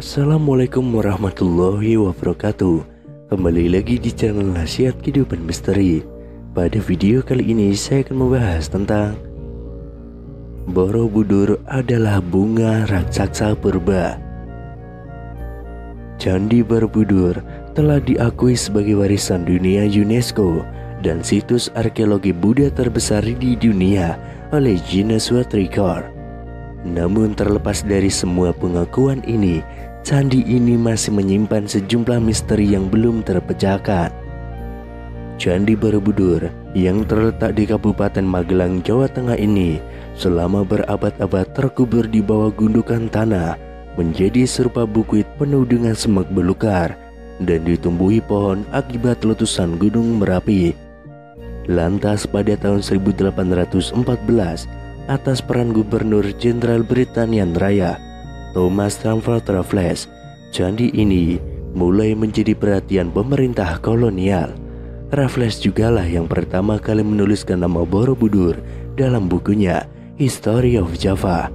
Assalamualaikum warahmatullahi wabarakatuh. Kembali lagi di channel Nasihat Kehidupan Misteri. Pada video kali ini saya akan membahas tentang Borobudur adalah bunga raksasa purba. Candi Borobudur telah diakui sebagai warisan dunia UNESCO dan situs arkeologi Buddha terbesar di dunia oleh Guinness World Record. Namun terlepas dari semua pengakuan ini, candi ini masih menyimpan sejumlah misteri yang belum terpecahkan. Candi Borobudur yang terletak di Kabupaten Magelang, Jawa Tengah ini selama berabad-abad terkubur di bawah gundukan tanah, menjadi serupa bukit penuh dengan semak belukar dan ditumbuhi pohon akibat letusan Gunung Merapi. Lantas pada tahun 1814, atas peran Gubernur Jenderal Britania Raya Thomas Stamford Raffles, candi ini mulai menjadi perhatian pemerintah kolonial. Raffles jugalah yang pertama kali menuliskan nama Borobudur dalam bukunya History of Java.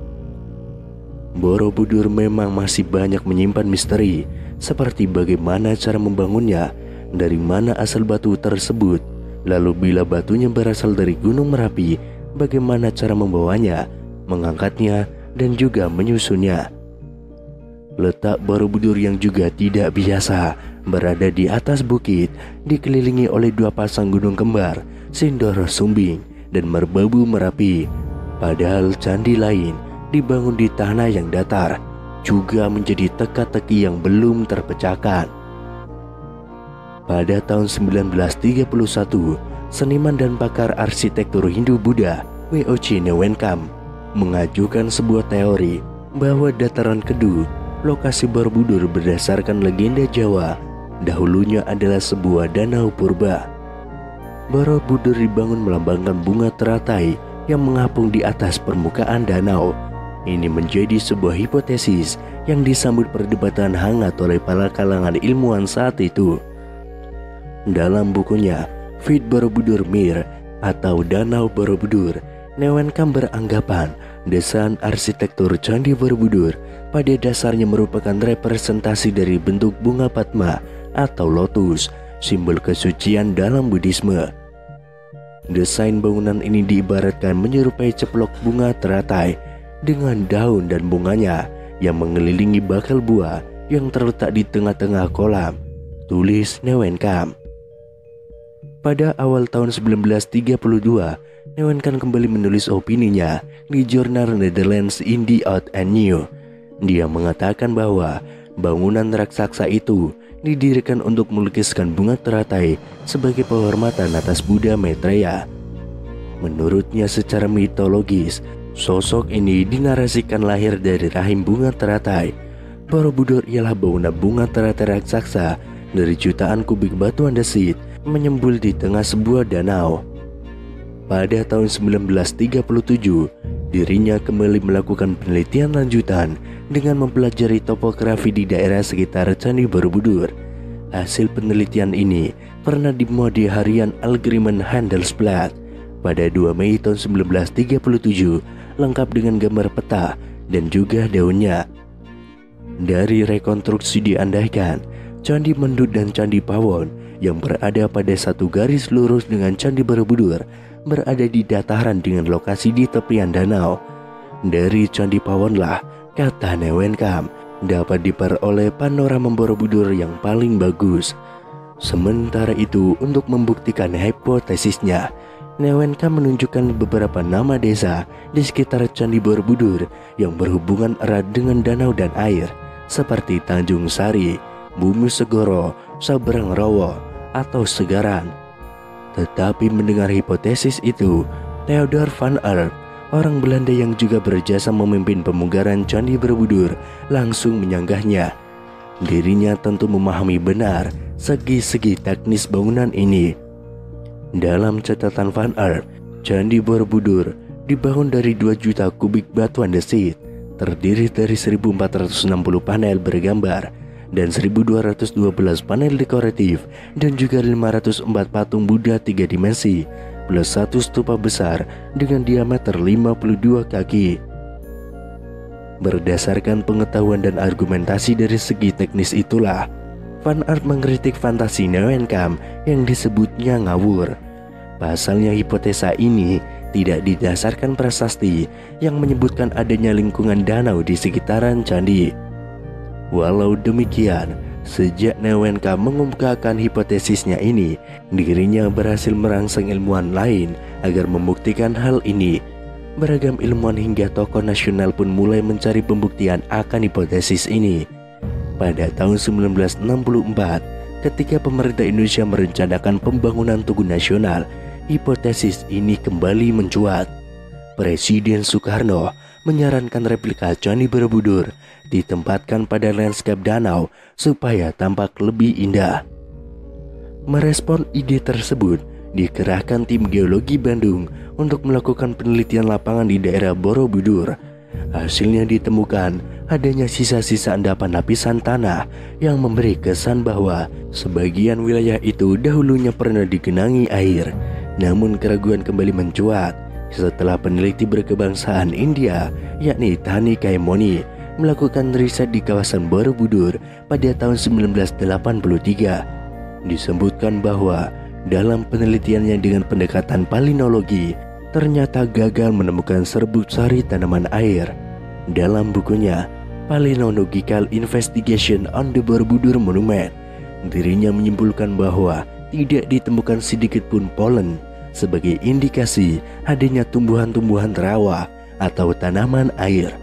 Borobudur memang masih banyak menyimpan misteri, seperti bagaimana cara membangunnya, dari mana asal batu tersebut, lalu bila batunya berasal dari Gunung Merapi, bagaimana cara membawanya, mengangkatnya, dan juga menyusunnya. Letak Borobudur yang juga tidak biasa, berada di atas bukit, dikelilingi oleh dua pasang gunung kembar, Sindoro Sumbing dan Merbabu Merapi. Padahal candi lain dibangun di tanah yang datar, juga menjadi teka-teki yang belum terpecahkan. Pada tahun 1931, seniman dan pakar arsitektur Hindu-Buddha W.O.C. Newenkam mengajukan sebuah teori bahwa dataran Kedu, lokasi Borobudur berdasarkan legenda Jawa, dahulunya adalah sebuah danau purba. Borobudur dibangun melambangkan bunga teratai yang mengapung di atas permukaan danau. Ini menjadi sebuah hipotesis yang disambut perdebatan hangat oleh para kalangan ilmuwan saat itu. Dalam bukunya Feed Borobudur Mir atau Danau Borobudur, Newenkam beranggapan desain arsitektur Candi Borobudur pada dasarnya merupakan representasi dari bentuk bunga Padma atau lotus, simbol kesucian dalam Buddhisme. Desain bangunan ini diibaratkan menyerupai ceplok bunga teratai dengan daun dan bunganya yang mengelilingi bakal buah yang terletak di tengah-tengah kolam, tulis Newenkam. Pada awal tahun 1932, Newenkam kembali menulis opininya di jurnal Netherlands in the Oud and New. Dia mengatakan bahwa bangunan raksasa itu didirikan untuk melukiskan bunga teratai sebagai penghormatan atas Buddha Maitreya. Menurutnya secara mitologis, sosok ini dinarasikan lahir dari rahim bunga teratai. Borobudur ialah bangunan bunga teratai raksasa dari jutaan kubik batu andesit menyembul di tengah sebuah danau. Pada tahun 1937, dirinya kembali melakukan penelitian lanjutan dengan mempelajari topografi di daerah sekitar Candi Borobudur. Hasil penelitian ini pernah dimuat di harian Algemeen Handelsblad pada 2 Mei tahun 1937, lengkap dengan gambar peta dan juga daunnya. Dari rekonstruksi diandaikan, Candi Mendut dan Candi Pawon yang berada pada satu garis lurus dengan Candi Borobudur berada di dataran dengan lokasi di tepian danau. Dari Candi Pawonlah, kata Newenkam, dapat diperoleh panorama Borobudur yang paling bagus. Sementara itu, untuk membuktikan hipotesisnya, Newenkam menunjukkan beberapa nama desa di sekitar Candi Borobudur yang berhubungan erat dengan danau dan air, seperti Tanjung Sari, Bumi Segoro, Sabrang Rawa, atau Segaran. Tetapi mendengar hipotesis itu, Theodor van Arp, orang Belanda yang juga berjasa memimpin pemugaran Candi Borobudur, langsung menyanggahnya. Dirinya tentu memahami benar segi-segi teknis bangunan ini. Dalam catatan van Arp, Candi Borobudur dibangun dari 2 juta kubik batu andesit, terdiri dari 1460 panel bergambar dan 1212 panel dekoratif dan juga 504 patung Buddha 3 dimensi plus 1 stupa besar dengan diameter 52 kaki. Berdasarkan pengetahuan dan argumentasi dari segi teknis itulah, Van Aert mengkritik fantasi Neuwenkamp yang disebutnya ngawur. Pasalnya hipotesa ini tidak didasarkan prasasti yang menyebutkan adanya lingkungan danau di sekitaran candi. Walau demikian, sejak Neuwenkamp mengemukakan hipotesisnya ini, dirinya berhasil merangsang ilmuwan lain agar membuktikan hal ini. Beragam ilmuwan hingga tokoh nasional pun mulai mencari pembuktian akan hipotesis ini. Pada tahun 1964, ketika pemerintah Indonesia merencanakan pembangunan Tugu Nasional, hipotesis ini kembali mencuat. Presiden Soekarno menyarankan replika Candi Borobudur ditempatkan pada lanskap danau supaya tampak lebih indah. Merespon ide tersebut, dikerahkan tim geologi Bandung untuk melakukan penelitian lapangan di daerah Borobudur. Hasilnya ditemukan adanya sisa-sisa endapan lapisan tanah yang memberi kesan bahwa sebagian wilayah itu dahulunya pernah digenangi air. Namun keraguan kembali mencuat setelah peneliti berkebangsaan India yakni Thani Kaimoni melakukan riset di kawasan Borobudur pada tahun 1983. Disebutkan bahwa dalam penelitiannya dengan pendekatan palinologi, ternyata gagal menemukan serbuk sari tanaman air. Dalam bukunya Palynological Investigation on the Borobudur Monument, dirinya menyimpulkan bahwa tidak ditemukan sedikit pun polen sebagai indikasi adanya tumbuhan-tumbuhan rawa atau tanaman air.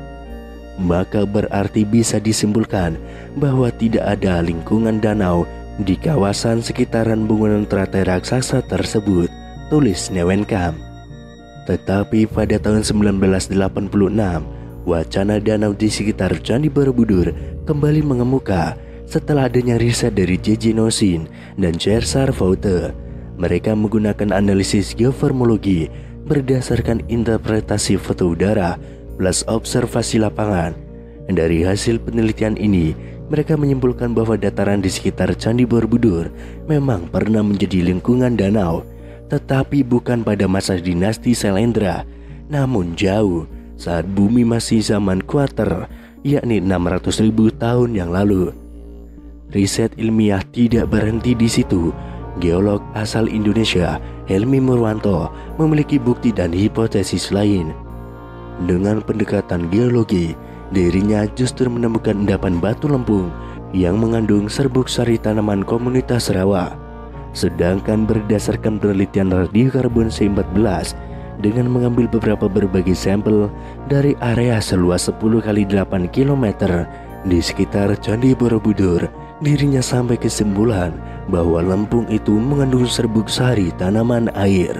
Maka berarti bisa disimpulkan bahwa tidak ada lingkungan danau di kawasan sekitaran bangunan teratai raksasa tersebut, tulis Neuwenkamp. Tetapi pada tahun 1986, wacana danau di sekitar Candi Borobudur kembali mengemuka setelah adanya riset dari J.J. Nosin dan Chersar Voute. Mereka menggunakan analisis geoformologi berdasarkan interpretasi foto udara plus observasi lapangan. Dari hasil penelitian ini, mereka menyimpulkan bahwa dataran di sekitar Candi Borobudur memang pernah menjadi lingkungan danau, tetapi bukan pada masa dinasti Sailendra, namun jauh saat bumi masih zaman kuarter, yakni 600.000 tahun yang lalu. Riset ilmiah tidak berhenti di situ. Geolog asal Indonesia, Helmi Murwanto, memiliki bukti dan hipotesis lain. Dengan pendekatan geologi, dirinya justru menemukan endapan batu lempung yang mengandung serbuk sari tanaman komunitas rawa. Sedangkan berdasarkan penelitian radiokarbon C14 dengan mengambil berbagai sampel dari area seluas 10 x 8 km di sekitar Candi Borobudur, dirinya sampai kesimpulan bahwa lempung itu mengandung serbuk sari tanaman air.